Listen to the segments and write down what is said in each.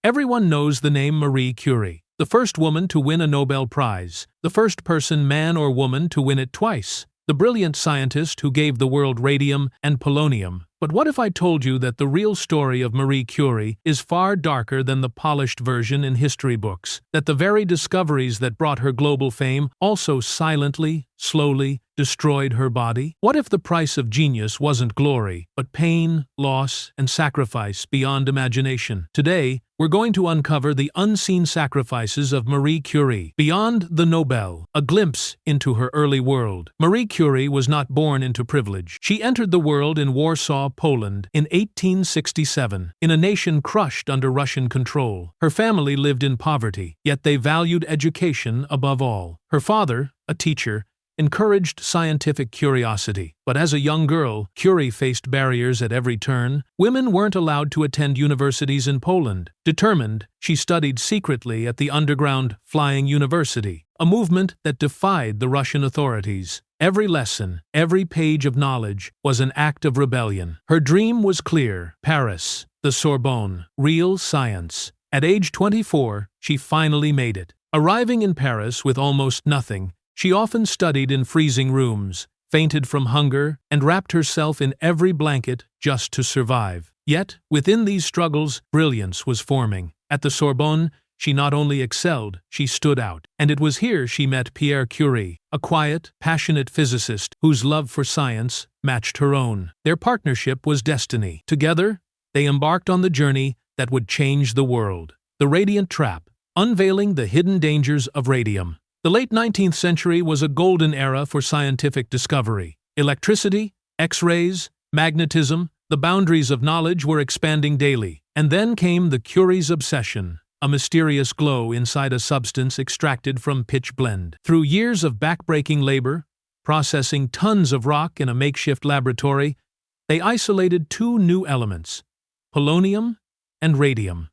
Everyone knows the name Marie Curie, the first woman to win a Nobel Prize, the first person, man or woman, to win it twice, the brilliant scientist who gave the world radium and polonium. But what if I told you that the real story of Marie Curie is far darker than the polished version in history books, that the very discoveries that brought her global fame also silently, slowly, destroyed her body? What if the price of genius wasn't glory, but pain, loss, and sacrifice beyond imagination? Today, we're going to uncover the unseen sacrifices of Marie Curie. Beyond the Nobel, a glimpse into her early world. Marie Curie was not born into privilege. She entered the world in Warsaw, Poland, in 1867, in a nation crushed under Russian control. Her family lived in poverty, yet they valued education above all. Her father, a teacher, encouraged scientific curiosity. But as a young girl, Curie faced barriers at every turn. Women weren't allowed to attend universities in Poland. Determined, she studied secretly at the underground Flying University, a movement that defied the Russian authorities. Every lesson, every page of knowledge was an act of rebellion. Her dream was clear: Paris, the Sorbonne, real science. At age 24, she finally made it. Arriving in Paris with almost nothing, she often studied in freezing rooms, fainted from hunger, and wrapped herself in every blanket just to survive. Yet, within these struggles, brilliance was forming. At the Sorbonne, she not only excelled, she stood out. And it was here she met Pierre Curie, a quiet, passionate physicist whose love for science matched her own. Their partnership was destiny. Together, they embarked on the journey that would change the world. The Radiant Trap, unveiling the hidden dangers of radium. The late 19th century was a golden era for scientific discovery. Electricity, X-rays, magnetism, the boundaries of knowledge were expanding daily. And then came the Curie's obsession, a mysterious glow inside a substance extracted from pitch blende. Through years of backbreaking labor, processing tons of rock in a makeshift laboratory, they isolated two new elements: polonium and radium.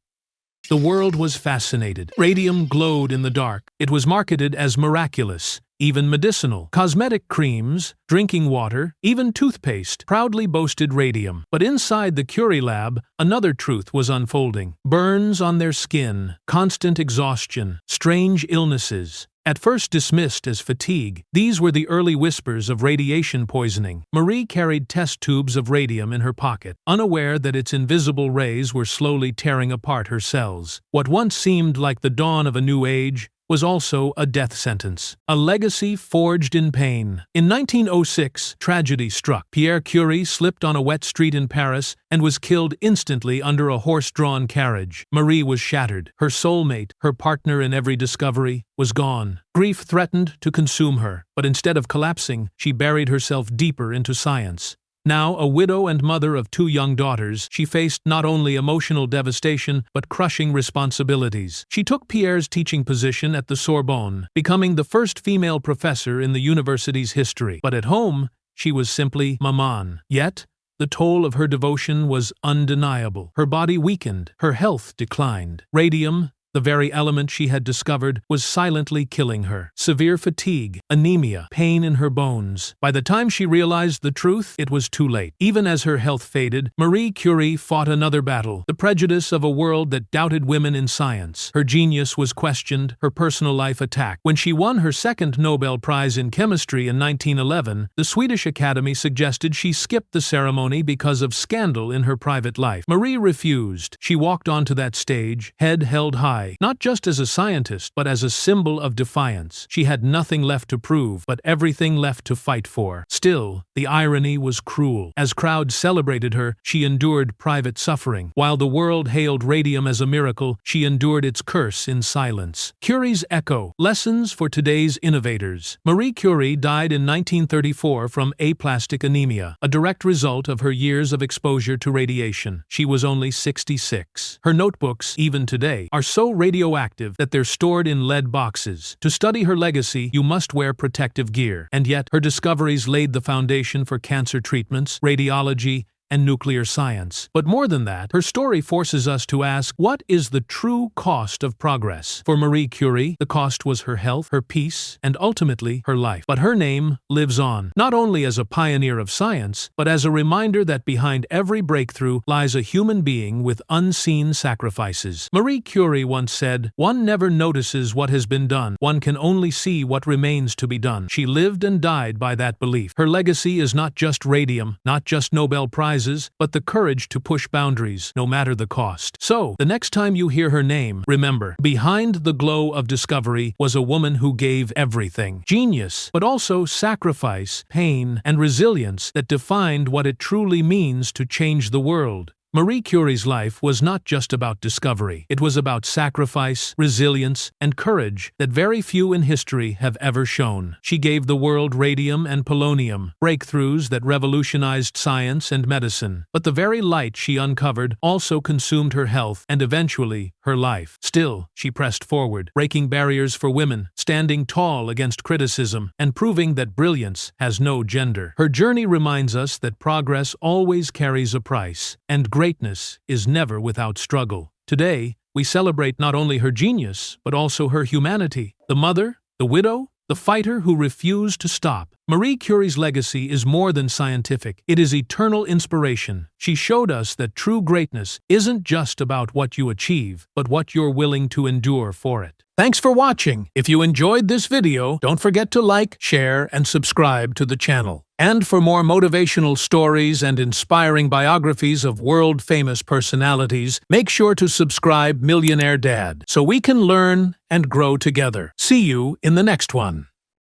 The world was fascinated. Radium glowed in the dark. It was marketed as miraculous, even medicinal. Cosmetic creams, drinking water, even toothpaste proudly boasted radium. But inside the Curie lab, another truth was unfolding. Burns on their skin, constant exhaustion, strange illnesses. At first dismissed as fatigue, these were the early whispers of radiation poisoning. Marie carried test tubes of radium in her pocket, unaware that its invisible rays were slowly tearing apart her cells. What once seemed like the dawn of a new age was also a death sentence, a legacy forged in pain. In 1906, tragedy struck. Pierre Curie slipped on a wet street in Paris and was killed instantly under a horse-drawn carriage. Marie was shattered. Her soulmate, her partner in every discovery, was gone. Grief threatened to consume her, but instead of collapsing, she buried herself deeper into science. Now a widow and mother of two young daughters, she faced not only emotional devastation but crushing responsibilities. She took Pierre's teaching position at the Sorbonne, becoming the first female professor in the university's history. But at home, she was simply maman. Yet, the toll of her devotion was undeniable. Her body weakened, her health declined. Radium, the very element she had discovered, was silently killing her. Severe fatigue, anemia, pain in her bones. By the time she realized the truth, it was too late. Even as her health faded, Marie Curie fought another battle: the prejudice of a world that doubted women in science. Her genius was questioned, her personal life attacked. When she won her second Nobel Prize in chemistry in 1911, the Swedish Academy suggested she skip the ceremony because of scandal in her private life. Marie refused. She walked onto that stage, head held high, not just as a scientist, but as a symbol of defiance. She had nothing left to prove, but everything left to fight for. Still, the irony was cruel. As crowds celebrated her, she endured private suffering. While the world hailed radium as a miracle, she endured its curse in silence. Curie's echo: lessons for today's innovators. Marie Curie died in 1934 from aplastic anemia, a direct result of her years of exposure to radiation. She was only 66. Her notebooks, even today, are so radioactive that they're stored in lead boxes. To study her legacy, you must wear protective gear. And yet, her discoveries laid the foundation for cancer treatments, radiology, and nuclear science. But more than that, her story forces us to ask, what is the true cost of progress? For Marie Curie, the cost was her health, her peace, and ultimately her life. But her name lives on, not only as a pioneer of science, but as a reminder that behind every breakthrough lies a human being with unseen sacrifices. Marie Curie once said, "One never notices what has been done. One can only see what remains to be done." She lived and died by that belief. Her legacy is not just radium, not just Nobel Prizes, but the courage to push boundaries, no matter the cost. So, the next time you hear her name, remember, behind the glow of discovery was a woman who gave everything. Genius, but also sacrifice, pain, and resilience that defined what it truly means to change the world. Marie Curie's life was not just about discovery. It was about sacrifice, resilience, and courage that very few in history have ever shown. She gave the world radium and polonium, breakthroughs that revolutionized science and medicine. But the very light she uncovered also consumed her health and eventually her life. Still, she pressed forward, breaking barriers for women, standing tall against criticism, and proving that brilliance has no gender. Her journey reminds us that progress always carries a price, and greatness is never without struggle. Today, we celebrate not only her genius, but also her humanity. The mother, the widow, the fighter who refused to stop. Marie Curie's legacy is more than scientific. It is eternal inspiration. She showed us that true greatness isn't just about what you achieve, but what you're willing to endure for it. Thanks for watching. If you enjoyed this video, don't forget to like, share, and subscribe to the channel. And for more motivational stories and inspiring biographies of world-famous personalities, make sure to subscribe Millionaire Dad so we can learn and grow together. See you in the next one.